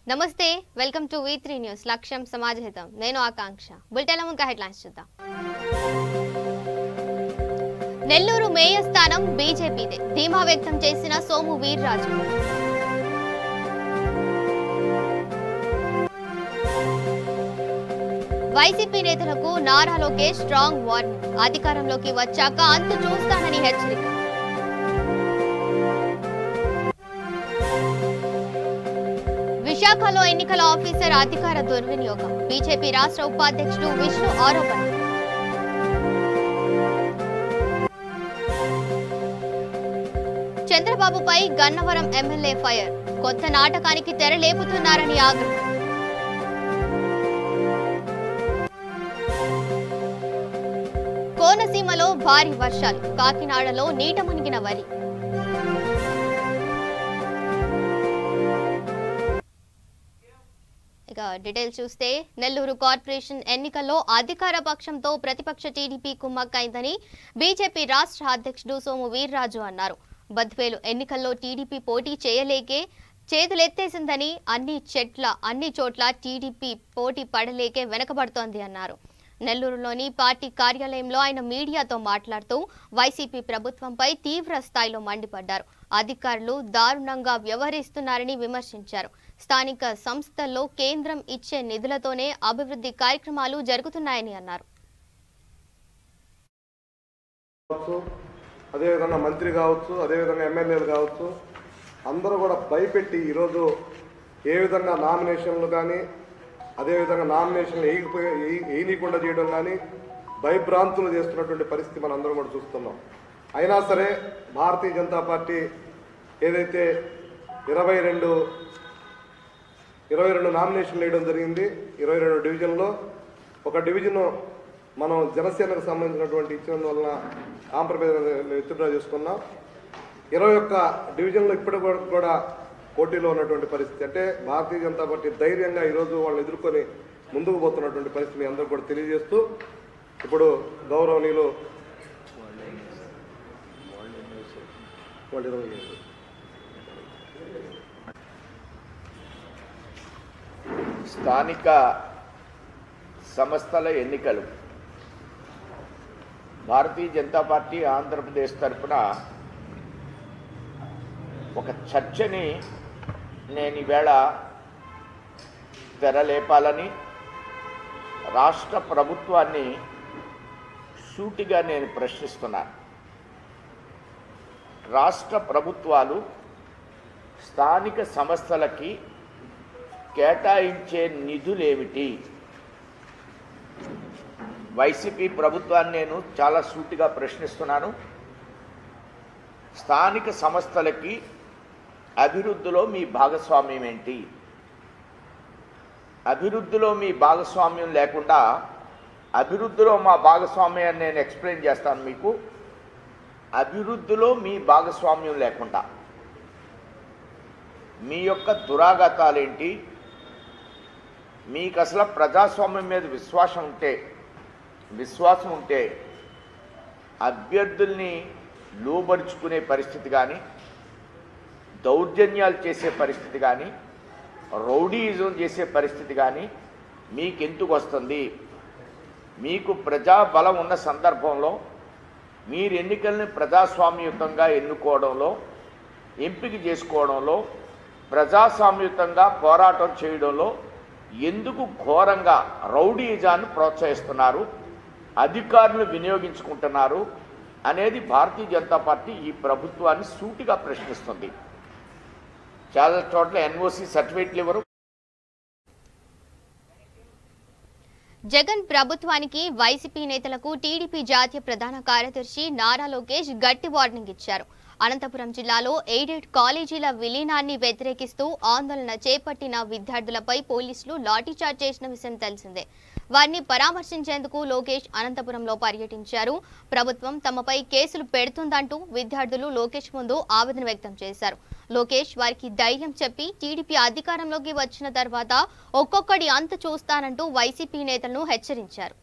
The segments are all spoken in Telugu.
నమస్తే వెల్కమ్ టు V3 న్యూస్ లక్ష్యం సమాజహితం నేను ఆకాంక్ష బులెటిన్ ముందుగా హెడ్లైన్స్ చూద్దాం నెల్లూరు మేయర్ స్థానం బీజేపీదే ధీమా వ్యక్తం చేసిన సోము వీర్రాజు వైసీపీ నేతలకు నారా లోకేష్ స్ట్రాంగ్ వార్నింగ్ అధికారంలోకి వచ్చాక అంతు చూస్తానని హెచ్చరిక విశాఖలో ఎన్నికల ఆఫీసర్ అధికార దుర్వినియోగం బీజేపీ రాష్ట్ర ఉపాధ్యక్షుడు విష్ణు ఆరోపణ చంద్రబాబుపై గన్నవరం ఎమ్మెల్యే ఫైర్ కొత్త నాటకానికి తెరలేపుతున్నారని ఆగ్రహం కోనసీమలో భారీ వర్షాలు కాకినాడలో నీట మునిగిన వరి డీటెయిల్స్ చూస్తే నెల్లూరు కార్పొరేషన్ ఎన్నికల్లో అధికార పక్షంతో ప్రతిపక్ష టీడీపీ కుమ్మక్కైందని బీజేపీ రాష్ట్ర అధ్యక్షుడు సోము వీర్రాజు అన్నారు. బద్వేలు ఎన్నికల్లో టీడీపీ పోటీ చేయలేకే చేతులెత్తేసిందని అన్ని చోట్ల టీడీపీ పోటీ పడలేకే వెనకబడుతోంది అన్నారు. నెల్లూరులోని పార్టీ కార్యాలయంలో ఆయన మీడియాతో మాట్లాడుతూ వైసీపీ ప్రభుత్వంపై తీవ్ర స్థాయిలో మండిపడ్డారు. అధికారులు దారుణంగా వ్యవహరిస్తున్నారని విమర్శించారు. స్థానిక సంస్థల్లో కేంద్రం ఇచ్చే నిధులతోనే అభివృద్ధి కార్యక్రమాలు జరుగుతున్నాయని అన్నారు. అదేవిధంగా మంత్రి కావచ్చు, అదేవిధంగా ఎమ్మెల్యేలు కావచ్చు, అందరూ కూడా భయపెట్టి ఈరోజు ఏ విధంగా నామినేషన్లు కానీ అదేవిధంగా నామినేషన్లు వేయనీయకుండా చేయడం కానీ భయభ్రాంతులు చేస్తున్నటువంటి పరిస్థితి మనం అందరం కూడా చూస్తున్నాం. అయినా సరే భారతీయ జనతా పార్టీ ఏదైతే 22 నామినేషన్లు వేయడం జరిగింది. 22 డివిజన్లో ఒక డివిజను మనం జనసేనకు సంబంధించినటువంటి ఇచ్చినందువలన కాంప్రమైజ్ విత్డ్రా చేసుకున్నాం. 21 డివిజన్లో ఇప్పటి కూడా పోటీలో ఉన్నటువంటి పరిస్థితి. అంటే భారతీయ జనతా పార్టీ ధైర్యంగా ఈరోజు వాళ్ళని ఎదుర్కొని ముందుకు పోతున్నటువంటి పరిస్థితి మీ అందరూ కూడా తెలియజేస్తూ ఇప్పుడు గౌరవనీయులు స్థానిక సంస్థల ఎన్నికలు భారతీయ జనతా పార్టీ ఆంధ్రప్రదేశ్ తరఫున ఒక చర్చని నేను ఈవేళ తెరలేపాలని రాష్ట్ర ప్రభుత్వాన్ని సూటిగా నేను ప్రశ్నిస్తున్నాను. రాష్ట్ర ప్రభుత్వాలు స్థానిక సంస్థలకి కేటాయించే నిధులేమిటి? వైసీపీ ప్రభుత్వాన్ని నేను చాలా సూటిగా ప్రశ్నిస్తున్నాను. స్థానిక సంస్థలకి అభివృద్ధిలో మీ భాగస్వామ్యం ఏంటి? అభివృద్ధిలో మీ భాగస్వామ్యం లేకుండా అభివృద్ధిలో మా భాగస్వామ్యాన్ని నేను ఎక్స్ప్లెయిన్ చేస్తాను మీకు. అభివృద్ధిలో మీ భాగస్వామ్యం లేకుండా మీ యొక్క దురాగతాలేంటి? మీకు అసలు ప్రజాస్వామ్యం మీద విశ్వాసం ఉంటే అభ్యర్థుల్ని లోబరుచుకునే పరిస్థితి కానీ, దౌర్జన్యాలు చేసే పరిస్థితి కానీ, రౌడీయిజం చేసే పరిస్థితి కానీ మీకెందుకు వస్తుంది? మీకు ప్రజాబలం ఉన్న సందర్భంలో మీరు ఎన్నికల్ని ప్రజాస్వామ్యయుతంగా ఎన్నుకోవడంలో, ఎంపిక చేసుకోవడంలో, ప్రజాస్వామ్యయుతంగా పోరాటం చేయడంలో ఎందుకు ఘోరంగా రౌడీయిజాన్ని ప్రోత్సహిస్తున్నారు, అధికారులు వినియోగించుకుంటున్నారు అనేది భారతీయ జనతా పార్టీ ఈ ప్రభుత్వాన్ని సూటిగా ప్రశ్నిస్తుంది. చాలా చోట్ల ఎన్ఓసి సర్టిఫికేట్లు ఇవ్వరు. జగన్ ప్రభుత్వానికి వైసీపీ నేతలకు టీడీపీ జాతీయ ప్రధాన కార్యదర్శి నారా లోకేష్ గట్టి వార్నింగ్ ఇచ్చారు. అనంతపురం జిల్లాలో ఎయిడెడ్ కాలేజీల విలీనాన్ని వ్యతిరేకిస్తూ ఆందోళన చేపట్టిన విద్యార్థులపై పోలీసులు లాఠీచార్జ్ చేసిన విషయం తెలిసిందే. వారిని పరామర్శించేందుకు లోకేష్ అనంతపురంలో పర్యటించారు. ప్రభుత్వం తమపై కేసులు పెడుతుందంటూ విద్యార్థులు లోకేష్ ముందు ఆవేదన వ్యక్తం చేశారు. లోకేష్ వారికి ధైర్యం చెప్పి టీడీపీ అధికారంలోకి వచ్చిన తర్వాత ఒక్కొక్కడి అంతు చూస్తానంటూ వైసీపీ నేతలను హెచ్చరించారు.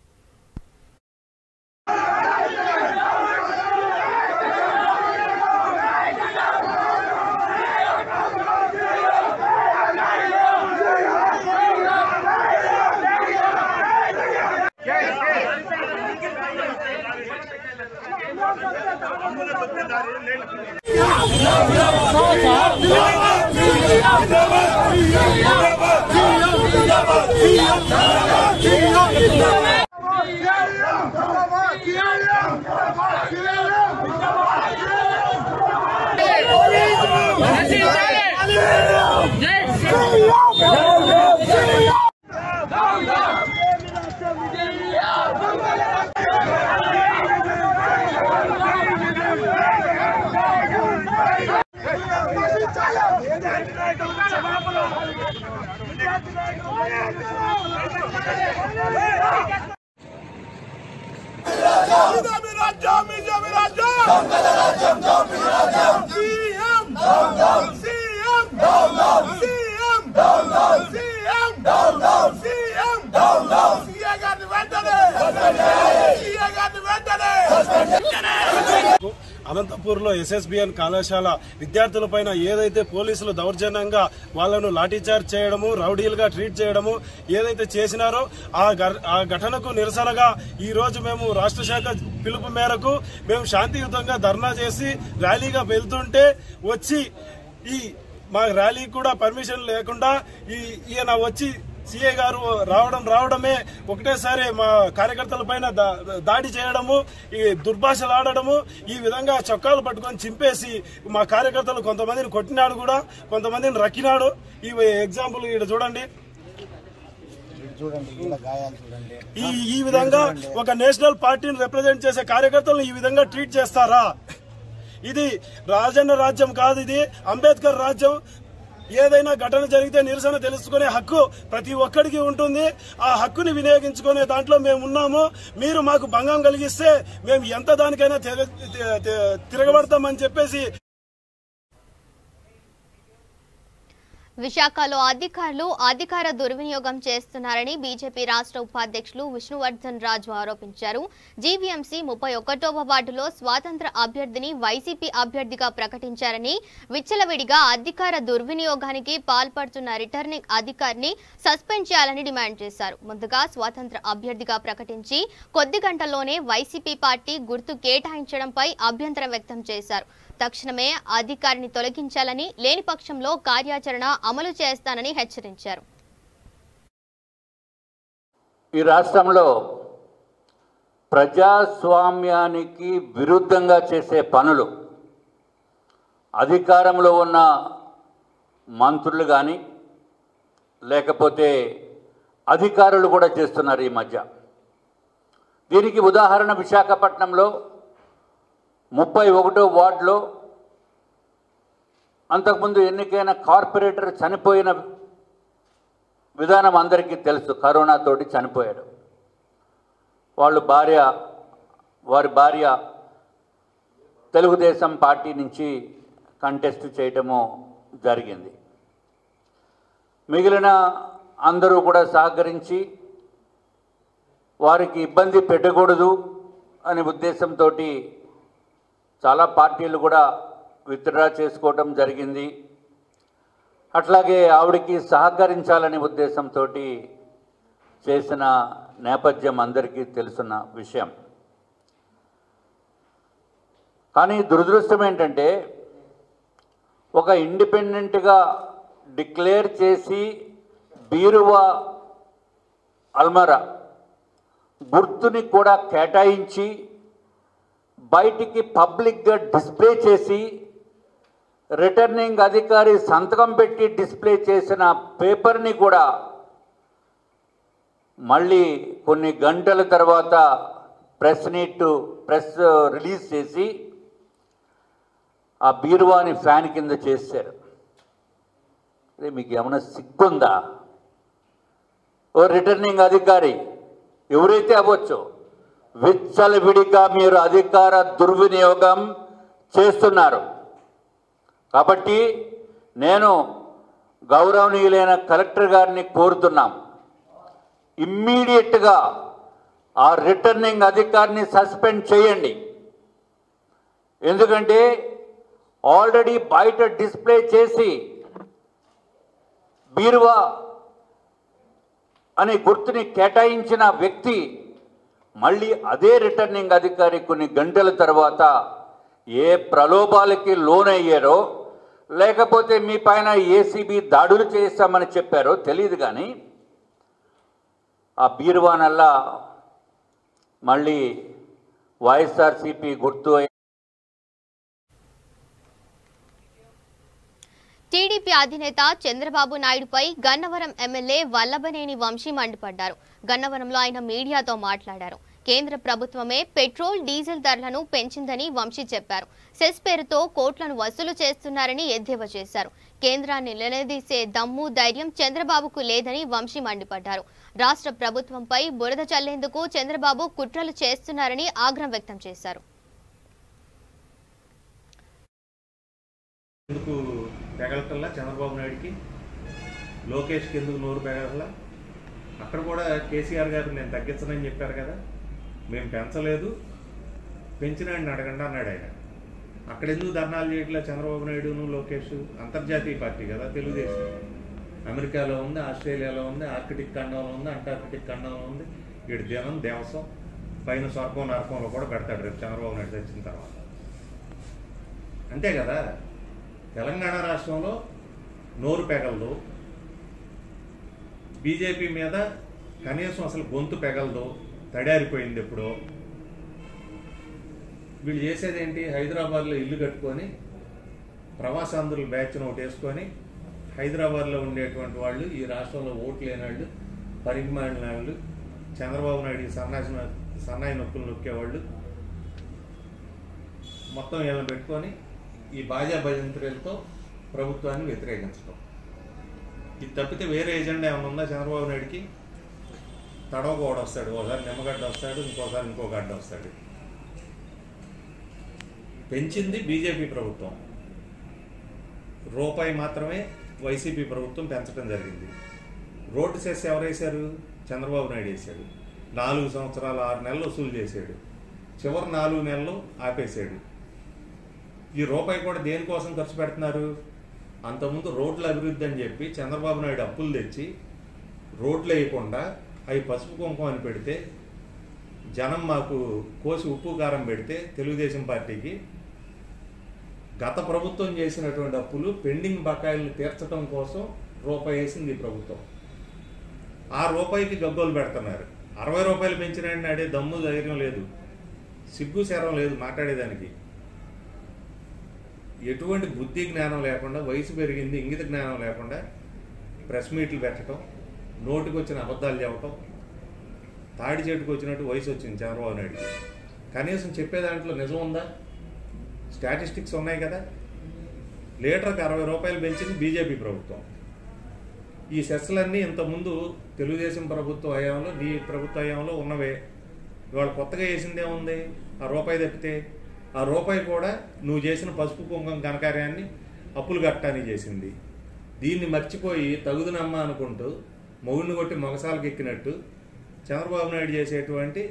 అనంతపూర్లో ఎస్ఎస్బిఎన్ కళాశాల విద్యార్థులపైన ఏదైతే పోలీసులు దౌర్జన్యంగా వాళ్లను లాఠీచార్జ్ చేయడము, రౌడీలుగా ట్రీట్ చేయడము ఏదైతే చేసినారో ఆ ఘటనకు నిరసనగా ఈ రోజు మేము రాష్ట్ర శాఖ పిలుపు మేరకు మేము శాంతియుతంగా ధర్నా చేసి ర్యాలీగా వెళ్తుంటే వచ్చి మా ర్యాలీ కూడా పర్మిషన్ లేకుండా ఈయన వచ్చి సీఏ గారు రావడమే ఒకటేసారి మా కార్యకర్తల పైన దాడి చేయడము, ఈ దుర్భాషలు ఆడడము, ఈ విధంగా చొక్కాలు పట్టుకొని చింపేసి మా కార్యకర్తలు కొంతమందిని కొట్టినాడు, కూడా కొంతమందిని రక్కినాడు. ఈ ఎగ్జాంపుల్ ఇక్కడ చూడండి. ఈ విధంగా ఒక నేషనల్ పార్టీని రిప్రజెంట్ చేసే కార్యకర్తలను ఈ విధంగా ట్రీట్ చేస్తారా? ఇది రాజన్న రాజ్యం కాదు, ఇది అంబేద్కర్ రాజ్యం. ఏదైనా ఘటన జరిగితే నిరసన తెలుసుకునే హక్కు ప్రతి ఒక్కరికి ఉంటుంది. ఆ హక్కుని వినియోగించుకునే దాంట్లో మేము ఉన్నాము. మీరు మాకు భంగం కలిగిస్తే మేము ఎంత దానికైనా తిరగబడతామని చెప్పేసి. విశాఖలో అధికారులు అధికార దుర్వినియోగం చేస్తున్నారని బీజేపీ రాష్ట్ర ఉపాధ్యక్షులు విష్ణువర్ధన్ రాజు ఆరోపించారు. జీవీఎంసీ 31వ వార్డులో స్వాతంత్ర అభ్యర్థిని వైసీపీ అభ్యర్థిగా ప్రకటించారని, విచ్చలవిడిగా అధికార దుర్వినియోగానికి పాల్పడుతున్న రిటర్నింగ్ అధికారిని సస్పెండ్ చేయాలని డిమాండ్ చేశారు. ముందుగా స్వాతంత్ర అభ్యర్థిగా ప్రకటించి కొద్ది గంటల్లోనే వైసీపీ పార్టీ గుర్తు కేటాయించడంపై అభ్యంతరం వ్యక్తం చేశారు. తక్షణమే అధికారిని తొలగించాలని, లేని పక్షంలో కార్యాచరణ అమలు చేస్తానని హెచ్చరించారు. ఈ రాష్ట్రంలో ప్రజాస్వామ్యానికి విరుద్ధంగా చేసే పనులు అధికారంలో ఉన్న మంత్రులు కానీ లేకపోతే అధికారులు కూడా చేస్తున్నారు ఈ మధ్య. దీనికి ఉదాహరణ విశాఖపట్నంలో 31వ వార్డులో అంతకుముందు ఎన్నికైన కార్పొరేటర్ చనిపోయిన విధానం అందరికీ తెలుసు. కరోనాతోటి చనిపోయాడు. వారి భార్య తెలుగుదేశం పార్టీ నుంచి కంటెస్ట్ చేయటము జరిగింది. మిగిలిన అందరూ కూడా సహకరించి వారికి ఇబ్బంది పెట్టకూడదు అనే ఉద్దేశంతో చాలా పార్టీలు కూడా విత్డ్రా చేసుకోవడం జరిగింది. అట్లాగే ఆవిడికి సహకరించాలనే ఉద్దేశంతో చేసిన నేపథ్యం అందరికీ తెలుసున్న విషయం. కానీ దురదృష్టం ఏంటంటే ఒక ఇండిపెండెంట్గా డిక్లేర్ చేసి బీరువా అల్మరా గుర్తుని కూడా కేటాయించి బయటికి పబ్లిక్గా డిస్ప్లే చేసి రిటర్నింగ్ అధికారి సంతకం పెట్టి డిస్ప్లే చేసిన పేపర్ని కూడా మళ్ళీ కొన్ని గంటల తర్వాత ప్రెస్ రిలీజ్ చేసి ఆ బీరువాని ఫ్యాన్ కింద చేశారు. మీకు ఏమైనా సిగ్గుందా? ఓ రిటర్నింగ్ అధికారి ఎవరైతే అవ్వచ్చు, విచ్చలవిడిగా మీరు అధికార దుర్వినియోగం చేస్తున్నారు. కాబట్టి నేను గౌరవనీయులైన కలెక్టర్ గారిని కోరుతున్నాం, ఇమ్మీడియట్గా ఆ రిటర్నింగ్ అధికారిని సస్పెండ్ చేయండి. ఎందుకంటే ఆల్రెడీ బయట డిస్ప్లే చేసి బీరువా అనే గుర్తుని కేటాయించిన వ్యక్తి మళ్ళీ అదే రిటర్నింగ్ అధికారి కొన్ని గంటల తర్వాత ఏ ప్రలోభాలకి లోనయ్యారో లేకపోతే మీ పైన ఏసీబీ దాడులు చేస్తామని చెప్పారో తెలియదు, కానీ ఆ బీరువానల్లా మళ్ళీ వైఎస్ఆర్సీపీ గుర్తు. టీడీపీ అధినేత చంద్రబాబు నాయుడుపై గన్నవరం ఎమ్మెల్యే వల్లభనేని వంశీ మండిపడ్డారు. గన్నవరంలో ఆయన మీడియాతో మాట్లాడారు. కేంద్ర ప్రభుత్వమే పెట్రోల్, డీజిల్ ధరలను పెంచిందని వంశీ చెప్పారు. సెస్ పేరుతో కోట్లను వసూలు చేస్తున్నారని ఎద్దేవా చేశారు. కేంద్రాన్ని నిలదీసే దమ్ము, ధైర్యం చంద్రబాబుకు లేదని వంశీ మండిపడ్డారు. రాష్ట్ర ప్రభుత్వంపై బురద చల్లేందుకు చంద్రబాబు కుట్రలు చేస్తున్నారని ఆగ్రహం వ్యక్తం చేశారు. ఎందుకు పెగలటల్లా చంద్రబాబు నాయుడికి, లోకేష్కి ఎందుకు నోరు పెగలటల్లా? అక్కడ కూడా కేసీఆర్ గారు నేను తగ్గించనని చెప్పారు కదా, మేము పెంచలేదు, పెంచినాడిని అడగండి అన్నాడు ఆయన. అక్కడ ఎందుకు ధర్నాలు చేయట్లే చంద్రబాబు నాయుడును లోకేష్? అంతర్జాతీయ పార్టీ కదా తెలుగుదేశం. అమెరికాలో ఉంది, ఆస్ట్రేలియాలో ఉంది, ఆర్కిటిక్ ఖండంలో ఉంది, అంటార్కిటిక్ ఖండంలో ఉంది. వీడి దినం దేవసం పైన స్వర్గం నరకంలో కూడా పెడతాడు రేపు చంద్రబాబు నాయుడు తెచ్చిన తర్వాత. అంతే కదా. తెలంగాణ రాష్ట్రంలో నోరు పెగలదు, బీజేపీ మీద కనీసం అసలు గొంతు పెగలదు, తడారిపోయింది ఎప్పుడో. వీళ్ళు చేసేది ఏంటి? హైదరాబాద్లో ఇల్లు కట్టుకొని ప్రవాసాంధ్రుల బ్యాచ్ను ఒకటి వేసుకొని హైదరాబాద్లో ఉండేటువంటి వాళ్ళు, ఈ రాష్ట్రంలో ఓట్లు లేని వాళ్ళు, పరిమాణిన వాళ్ళు, చంద్రబాబు నాయుడికి సన్నాయి నొప్పులు నొక్కేవాళ్ళు మొత్తం వీళ్ళని పెట్టుకొని ఈ బాజా భజంత్రులతో ప్రభుత్వాన్ని వ్యతిరేకించడం. ఇది తప్పితే వేరే ఎజెండా ఏమైనా ఉందా చంద్రబాబు నాయుడికి? తడవకోడ వస్తాడు, ఒకసారి నిమ్మగడ్డ వస్తాడు, ఇంకోసారి ఇంకో గడ్డ వస్తాడు. పెంచింది బీజేపీ ప్రభుత్వం, రూపాయి మాత్రమే వైసీపీ ప్రభుత్వం పెంచడం జరిగింది. రోడ్డు సెస్ ఎవరు వేశారు? చంద్రబాబు నాయుడు వేశాడు. 4 సంవత్సరాలు 6 నెలలు వసూలు చేశాడు. చివరి 4 నెలలు ఆపేశాడు. ఈ రూపాయి కూడా దేనికోసం ఖర్చు పెడుతున్నారు? అంతకుముందు రోడ్ల అభివృద్ధి అని చెప్పి చంద్రబాబు నాయుడు అప్పులు తెచ్చి రోడ్లు వేయకుండా అవి పసుపు కుంకుమ అని పెడితే, జనం మాకు కోసి ఉప్పు కారం పెడితే తెలుగుదేశం పార్టీకి గత ప్రభుత్వం చేసినటువంటి అప్పులు పెండింగ్ బకాయిలను తీర్చడం కోసం రూపాయి వేసింది ఈ ప్రభుత్వం. ఆ రూపాయికి గగ్గోలు పెడుతున్నారు. 60 రూపాయలు పెంచినాయని నాడే దమ్ము ధైర్యం లేదు, సిగ్గు శరం లేదు మాట్లాడేదానికి. ఎటువంటి బుద్ధి జ్ఞానం లేకుండా, వయసు పెరిగింది ఇంగిత జ్ఞానం లేకుండా ప్రెస్ మీట్లు పెట్టడం, నోటికి వచ్చిన అబద్ధాలు చెప్పటం, తాడి చెట్టుకు వచ్చినట్టు వయసు వచ్చింది చంద్రబాబు నాయుడికి. కనీసం చెప్పే దాంట్లో నిజం ఉందా? స్టాటిస్టిక్స్ ఉన్నాయి కదా. లీటర్కి 60 రూపాయలు పెంచింది బీజేపీ ప్రభుత్వం. ఈ సెస్లన్నీ ఇంతకుముందు తెలుగుదేశం ప్రభుత్వ హయాంలో, నీ ప్రభుత్వ హయాంలో ఉన్నవే. ఇవాళ కొత్తగా వేసిందేముంది? ఆ రూపాయి తప్పితే. ఆ రూపాయి కూడా నువ్వు చేసిన పసుపు కుంకుమ ఘనకార్యాన్ని అప్పులు కట్టడానికి చేసింది. దీన్ని మర్చిపోయి తగుదునమ్మ అనుకుంటూ మొగుడిని కొట్టి మొగసాలకు ఎక్కినట్టు చంద్రబాబు నాయుడు చేసేటువంటి.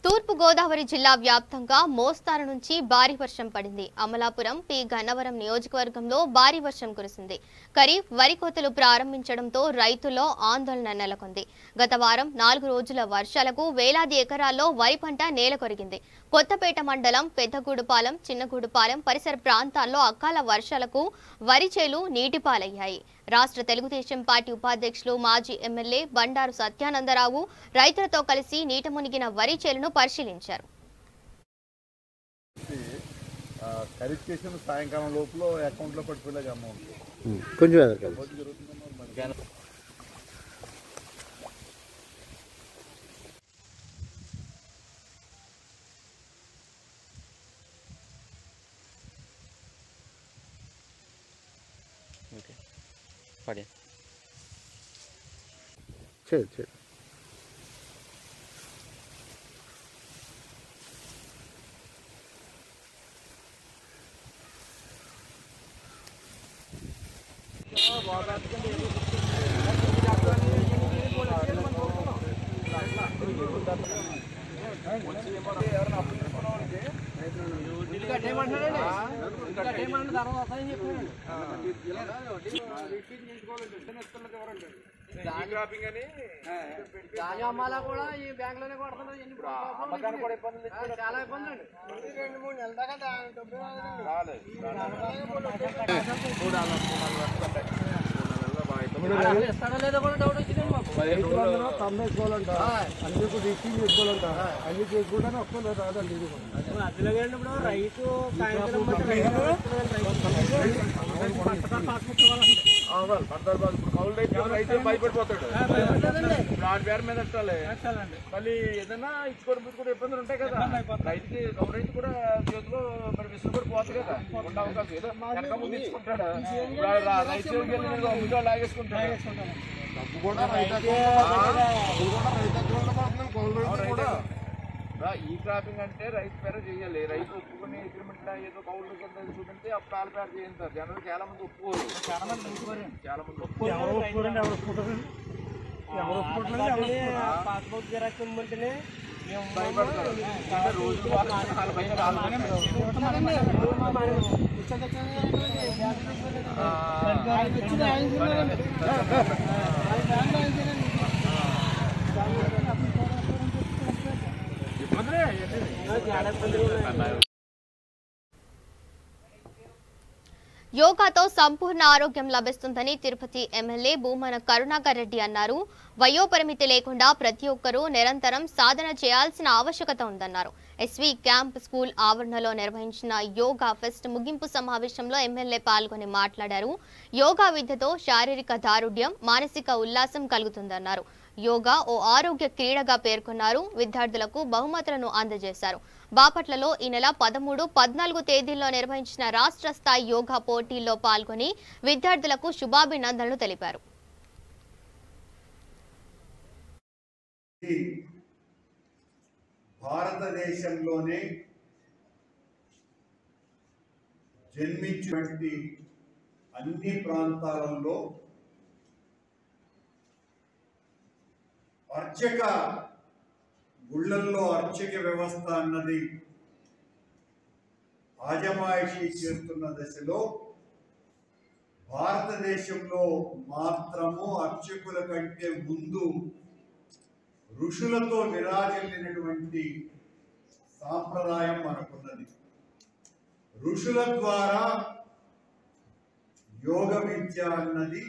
తూర్పు గోదావరి జిల్లా వ్యాప్తంగా మోస్తారు నుంచి భారీ వర్షం పడింది. అమలాపురం, పి గన్నవరం నియోజకవర్గంలో భారీ వర్షం కురిసింది. ఖరీఫ్ వరి కోతలు ప్రారంభించడంతో రైతుల్లో ఆందోళన నెలకొంది. గత వారం 4 రోజుల వర్షాలకు వేలాది ఎకరాల్లో వరి పంట నేలకొరిగింది. కొత్తపేట మండలం పెద్దగూడుపాలెం, చిన్నగూడుపాలెం పరిసర ప్రాంతాల్లో అకాల వర్షాలకు వరి చేలు నీటిపాలయ్యాయి. రాష్ట్ర తెలుగుదేశం పార్టీ ఉపాధ్యక్షులు, మాజీ ఎమ్మెల్యే బండారు సత్యానందరావు రైతులతో కలిసి నీట మునిగిన వరి చేలను పరిశీలించారు. సాయంకాలం లోపల అకౌంట్లో పట్టుకోలేక అమౌంట్ కొంచెం పడే చేయి ఎవరైనా అమ్మాలా కూడా ఈ బ్యాంక్ లోనే కొడుతున్నారు. చాలా ఇబ్బంది అండి. 2-3 నెలల దాకా ఇస్తాడో లేదో కూడా డౌట్ వచ్చిందండి మాకు. తమ్మేసుకోవాలంట, అన్ని రిసీవ్ చేసుకోవాలంట, అన్ని చేసుకుంటానే వస్తుంది రాదండి. ఇది అసలు ఇప్పుడు రైతు భయపడిపోతాడు. దాని పేరు మీద మళ్ళీ ఏదైనా ఇచ్చుకోవడం కూడా ఇబ్బందులు ఉంటాయి కదా. రైతుకి రైతు కూడా చేతిలో మరి విసులు కూడా పోతుంది కదా. ఉండే అవకాశం ఏదో వెనక ముందు ఇచ్చుకుంటాడు. రైతు ముందు లాగేసుకుంటాడు. డబ్బు కూడా ఈ క్రాపింగ్ అంటే రైతు పేర చేయాలి. రైతు ఒప్పుకుని అగ్రిమెంట్ ఏదో కౌలు కింద చూపించి అప్పుడు వాళ్ళ పేరు చేయించారు. జనరల్ చాలా మంది ఒప్పుకోరు. చాలా మంది పాస్బుక్ జిరాక్స్ ఇమ్మంటేనే భయపడతారు. రోజు యోగాతో సంపూర్ణ ఆరోగ్యం లభిస్తుందని తిరుపతి ఎమ్మెల్యే భూమన కరుణాకర్ రెడ్డి అన్నారు. వయోపరిమితి లేకుండా ప్రతి ఒక్కరూ నిరంతరం సాధన చేయాల్సిన ఆవశ్యకత ఉందన్నారు. ఎస్వి క్యాంప్ స్కూల్ ఆవరణలో నిర్వహించిన యోగా ఫెస్ట్ ముగింపు సమావేశంలో ఎమ్మెల్యే పాల్గొని మాట్లాడారు. యోగా విద్యతో శారీరక దారుఢ్యం, మానసిక ఉల్లాసం కలుగుతుందన్నారు. యోగా ఓ ఆరోగ్య క్రీడగా పేర్కొన్నారు. విద్యార్థులకు బహుమతులను అందజేశారు. బాపట్లలో ఈ నెల 13, 14 తేదీల్లో నిర్వహించిన రాష్ట్ర స్థాయి యోగా పోటీల్లో పాల్గొని విద్యార్థులకు శుభాభినందనలు తెలిపారు. భారతదేశంలోనే జన్మించినటువంటి అన్ని ప్రాంతాలలో అర్చక గుళ్ళల్లో అర్చక వ్యవస్థ అన్నది ఆజమాయిషీ చేస్తున్న దశలో భారతదేశంలో మాత్రము అర్చకుల కంటే ముందు ఋషులతో విరాజిల్లినటువంటి సాంప్రదాయం మనకున్నది. ఋషుల ద్వారా యోగ విద్య అన్నది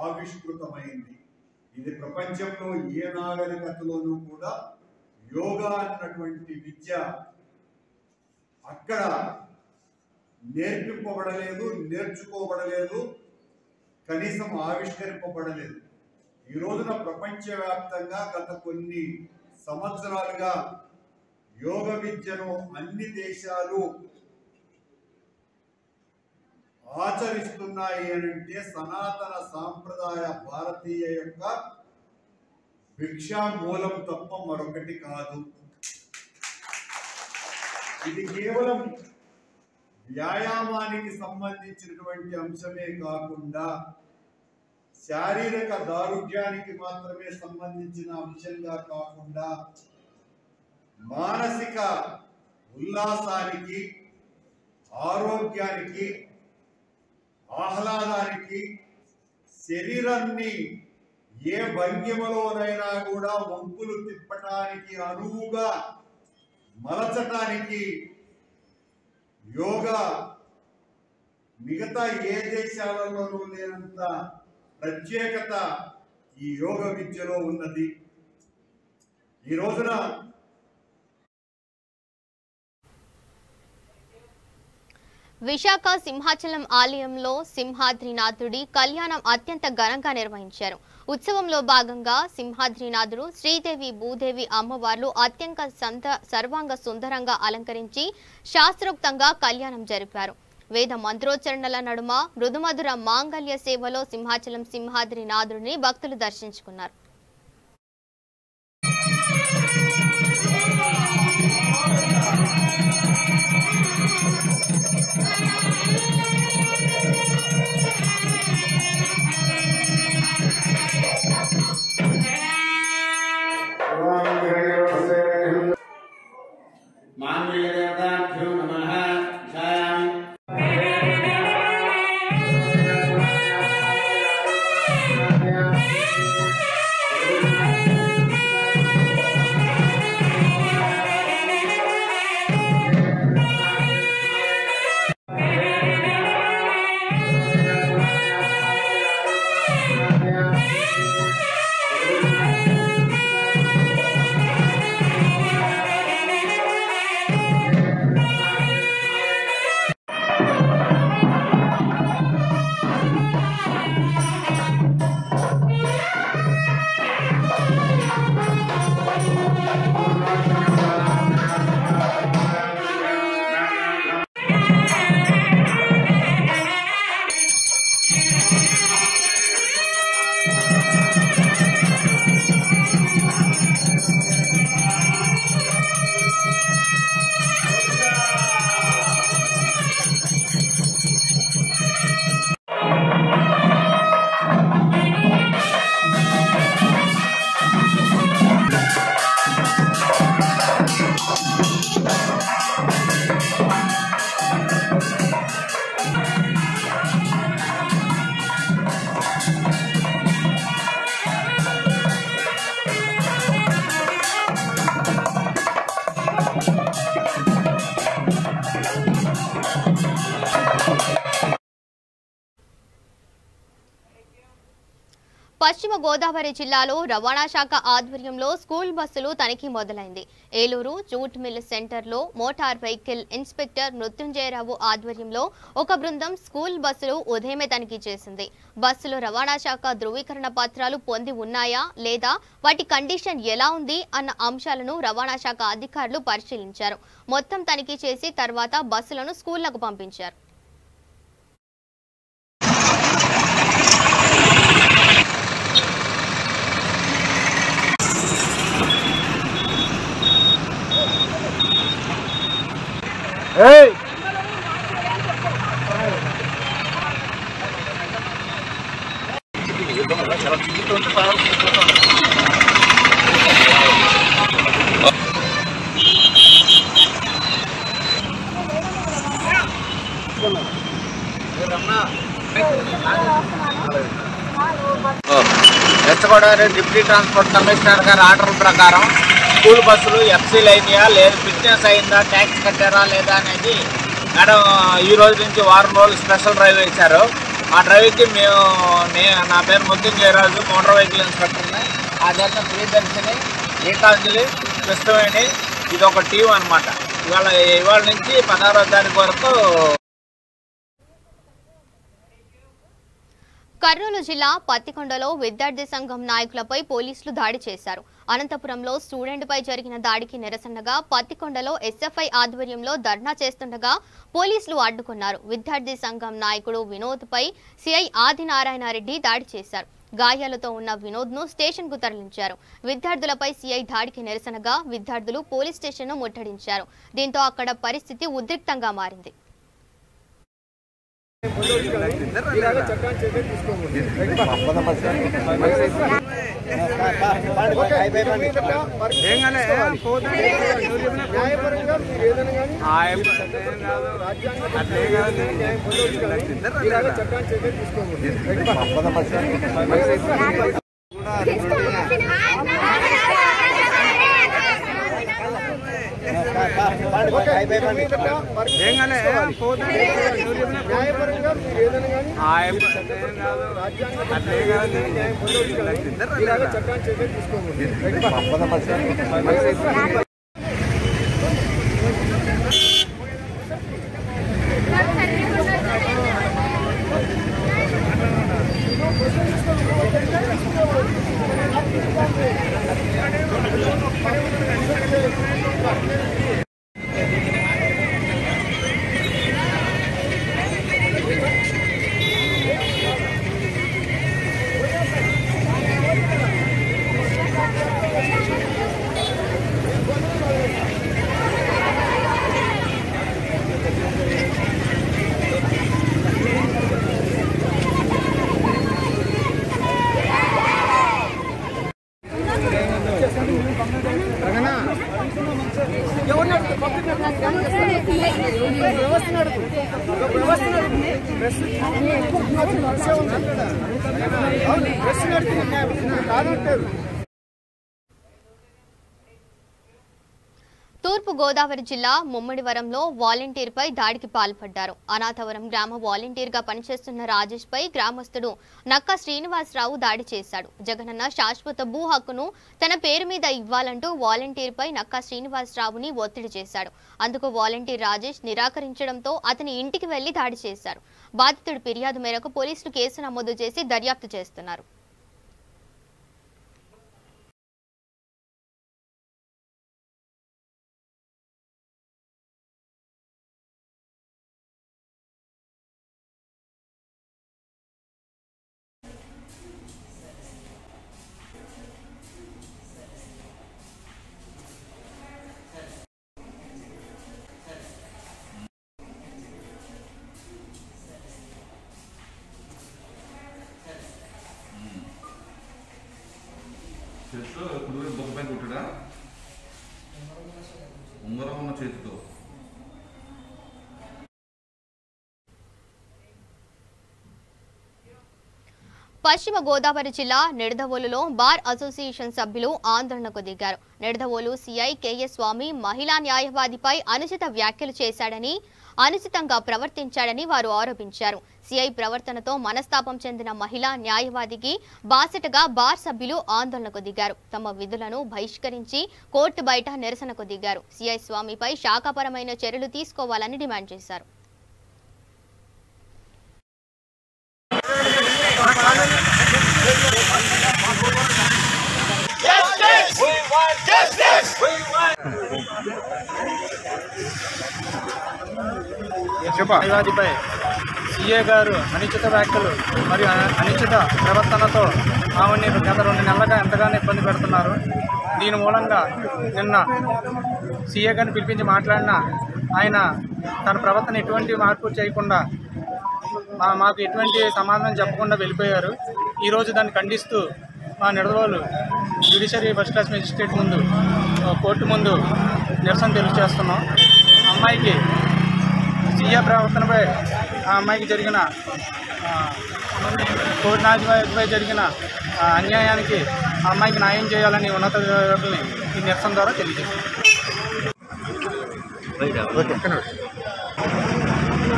ఆవిష్కృతమైంది. ఇది ప్రపంచంలో ఏ నాగరికతలోనూ కూడా యోగా అన్నటువంటి విద్య అక్కడ నేర్పింపబడలేదు, నేర్చుకోబడలేదు, కనీసం ఆవిష్కరింపబడలేదు. ఈ రోజున ప్రపంచవ్యాప్తంగా గత కొన్ని సంవత్సరాలుగా యోగ విద్యను అన్ని దేశాలు ఆచరిస్తున్నాయి అనంటే సనాతన సాంప్రదాయ భారతీయ యొక్క భిక్షా మూలం తప్ప మరొకటి కాదు. ఇది కేవలం వ్యాయామానికి సంబంధించినటువంటి అంశమే కాకుండా శారీరక దారుఢ్యానికి మాత్రమే సంబంధించిన అంశంగా కాకుండా మానసిక ఉల్లాసానికి, ఆరోగ్యానికి, ఆహ్లాదానికి, శరీరాన్ని ఏ భంగిమలోనైనా కూడా వంపులు తిప్పటానికి, అనువుగా మలచటానికి యోగా మిగతా ఏ దేశాలలోనూ లేనంత ప్రత్యేకత ఈ యోగ విద్యలో ఉన్నది. ఈ రోజున విశాఖ సింహాచలం ఆలయంలో సింహాద్రినాథుడి కళ్యాణం అత్యంత ఘనంగా నిర్వహించారు. ఉత్సవంలో భాగంగా సింహాద్రినాథుడు, శ్రీదేవి, భూదేవి అమ్మవార్లు అత్యంత సర్వాంగ సుందరంగా అలంకరించి శాస్త్రోక్తంగా కళ్యాణం జరిపారు. వేద మంత్రోచ్చరణల నడుమ మృదుమధుర మాంగళ్య సేవలో సింహాచలం సింహాద్రినాథుడిని భక్తులు దర్శించుకున్నారు. మాంగళ్య పశ్చిమ గోదావరి జిల్లాలో రవాణా శాఖ ఆధ్వర్యంలో స్కూల్ బస్సులు తనిఖీ మొదలైంది. ఏలూరు జూట్ మిల్ సెంటర్లో మోటార్ వెహికల్ ఇన్స్పెక్టర్ మృత్యుంజయరావు ఆధ్వర్యంలో ఒక బృందం స్కూల్ బస్సులు ఉదయమే తనిఖీ చేసింది. బస్సులు రవాణా శాఖ ధృవీకరణ పత్రాలు పొంది ఉన్నాయా లేదా, వాటి కండిషన్ ఎలా ఉంది అన్న అంశాలను రవాణా శాఖ అధికారులు పరిశీలించారు. మొత్తం తనిఖీ చేసి తర్వాత బస్సులను స్కూళ్లకు పంపించారు. West Godavari deputy transport commissioner గారి ఆర్డర్ ప్రకారం స్కూల్ బస్సులు ఎఫ్సీలు అయినాయా లేదా, ఫిట్నెస్ అయిందా, ట్యాక్స్ కట్టారా లేదా అనేది మేడం ఈ రోజు నుంచి వారం రోజులు స్పెషల్ డ్రైవ్ ఇచ్చారు. ఆ డ్రైవ్కి నా పేరు మృత్యుంజయరాజు, మోటార్ వెహికల్ ఇన్స్పెక్టర్ని. ఆ జరిగిన ప్రియదర్శిని, గీతాంజలి, కృష్ణవేణి, ఇది ఒక టీం అనమాట. ఇవాళ నుంచి 16వ తారీఖు వరకు. కర్నూలు జిల్లా పత్తికొండలో విద్యార్థి సంఘం నాయకులపై పోలీసులు దాడి చేశారు. అనంతపురంలో స్టూడెంట్పై జరిగిన దాడికి నిరసనగా పత్తికొండలో ఎస్ఎఫ్ఐ ఆధ్వర్యంలో ధర్నా చేస్తుండగా పోలీసులు అడ్డుకున్నారు. విద్యార్థి సంఘం నాయకుడు వినోద్పై సిఐ ఆదినారాయణరెడ్డి దాడి చేశారు. గాయాలతో ఉన్న వినోద్ను స్టేషన్కు తరలించారు. విద్యార్థులపై సిఐ దాడికి నిరసనగా విద్యార్థులు పోలీస్ స్టేషన్ను ముట్టడించారు. దీంతో అక్కడ పరిస్థితి ఉద్రిక్తంగా మారింది. తూర్పు గోదావరి జిల్లా ముమ్మడివరంలో వాలంటీర్పై దాడికి పాల్పడ్డారు. అనాథవరం గ్రామ వాలంటీర్గా పనిచేస్తున్న రాజేష్ పై గ్రామస్తుడు నక్కా శ్రీనివాసరావు దాడి చేశాడు. జగనన్న శాశ్వత భూ హక్కును తన పేరు మీద ఇవ్వాలంటూ వాలంటీర్పై నక్కా శ్రీనివాసరావుని ఒత్తిడి చేశాడు. అందుకు వాలంటీర్ రాజేష్ నిరాకరించడంతో అతని ఇంటికి వెళ్లి దాడి చేశారు. బాధితుడి ఫిర్యాదు మేరకు పోలీసులు కేసు నమోదు చేసి దర్యాప్తు చేస్తున్నారు. చేతితో కుడి బొక్క పైన కొట్టాడా ఉంగరం ఉన్న చేతితో. పశ్చిమ గోదావరి జిల్లా నిడదవోలులో బార్ అసోసియేషన్ సభ్యులు ఆందోళనకు దిగారు. నిడదవోలు సిఐ కెఎస్ స్వామి మహిళా న్యాయవాదిపై అనుచిత వ్యాఖ్యలు చేశాడని అనుచితంగా ప్రవర్తించాడని వారు ఆరోపించారు. సిఐ ప్రవర్తనతో మనస్తాపం చెందిన మహిళా న్యాయవాదికి బాసటగా బార్ సభ్యులు ఆందోళనకు దిగారు. తమ విధులను బహిష్కరించి కోర్టు బయట నిరసనకు దిగారు. సిఐ స్వామిపై శాఖాపరమైన చర్యలు తీసుకోవాలని డిమాండ్ చేశారు. న్యాయవాదిపై సీఏ గారు అనిశ్చిత వ్యాఖ్యలు మరియు అనిశ్చిత ప్రవర్తనతో ఆమెని గత 2 నెలలుగా ఎంతగానో ఇబ్బంది పెడుతున్నారు. దీని మూలంగా నిన్న సీఏ గారిని పిలిపించి మాట్లాడిన ఆయన తన ప్రవర్తన ఎటువంటి మార్పు చేయకుండా మాకు ఎటువంటి సమాధానం చెప్పకుండా వెళ్ళిపోయారు. ఈరోజు దాన్ని ఖండిస్తూ మా Nidadavolu judiciary first class magistrate ముందు కోర్టు ముందు నిరసన తెలియజేస్తున్నాం. అమ్మాయికి సీఏ ప్రవర్తనపై ఆ అమ్మాయికి జరిగిన కోర్టు న్యాయవాదిపై జరిగిన అన్యాయానికి ఆ అమ్మాయికి న్యాయం చేయాలని ఉన్నతాధికారులని ఈ నిరసన ద్వారా తెలియజేస్తున్నాం.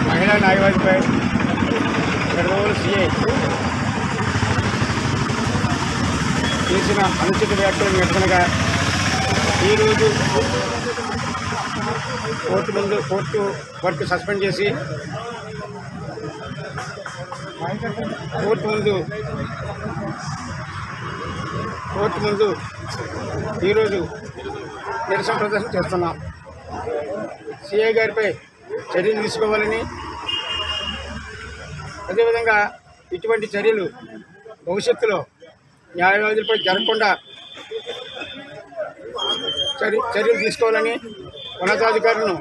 మహిళా న్యాయవాదిపై నిడదవోలు సీఐ చేసిన అనుచిత వ్యాఖ్యల నిరసనగా ఈరోజు కోర్టు వర్క్ సస్పెండ్ చేసి కోర్టు ముందు ఈరోజు నిరసన ప్రదర్శన చేస్తున్నాం. సిఐ గారిపై చర్యలు తీసుకోవాలని, అదేవిధంగా ఇటువంటి చర్యలు భవిష్యత్తులో న్యాయవాదులపై జరగకుండా చర్యలు తీసుకోవాలని ఉన్నతాధికారులను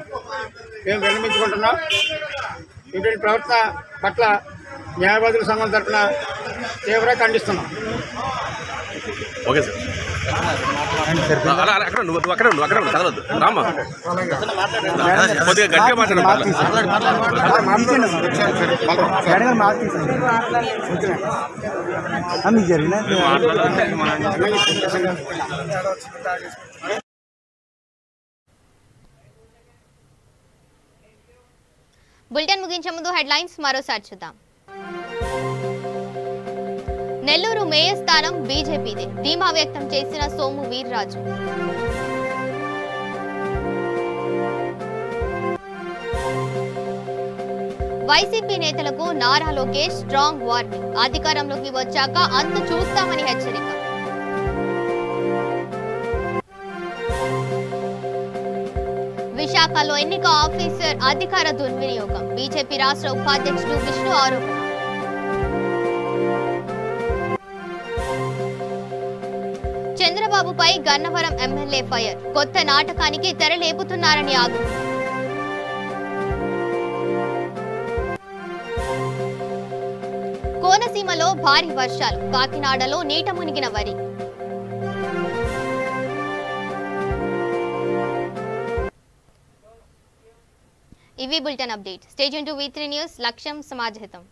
మేము విన్నవించుకుంటున్నాం. ఇటువంటి ప్రవర్తన పట్ల న్యాయవాదుల సంఘం తరఫున తీవ్రంగా ఖండిస్తున్నాం. ఓకే సార్, అక్కడ కదలొద్దు రామ్మా, కొద్దిగా గట్టిగా మాట్లాడండి. బులెటిన్ ముగించే ముందు హెడ్లైన్స్ మరోసారి చూద్దాం. నెల్లూరు మేయర్ స్థానం బీజేపీదే, ధీమా వ్యక్తం చేసిన సోము వీర్రాజు. వైసీపీ నేతలకు నారా లోకేష్ స్ట్రాంగ్ వార్నింగ్, అధికారంలోకి వచ్చాక అంతు చూస్తామని హెచ్చరిక. విశాఖలో ఎన్నిక ఆఫీసర్ అధికార దుర్వినియోగం, బీజేపీ రాష్ట్ర ఉపాధ్యక్షుడు విష్ణు ఆరోపణ. చంద్రబాబుపై గన్నవరం ఎమ్మెల్యే ఫైర్, కొత్త నాటకానికి తెరలేపుతున్నారని ఆగ్రహం. కోనసీమలో భారీ వర్షాలు, కాకినాడలో నీట మునిగిన వరి. ఇవి bulletin update. Stay tuned to V3 news. లక్ష్యం సమాజహితం.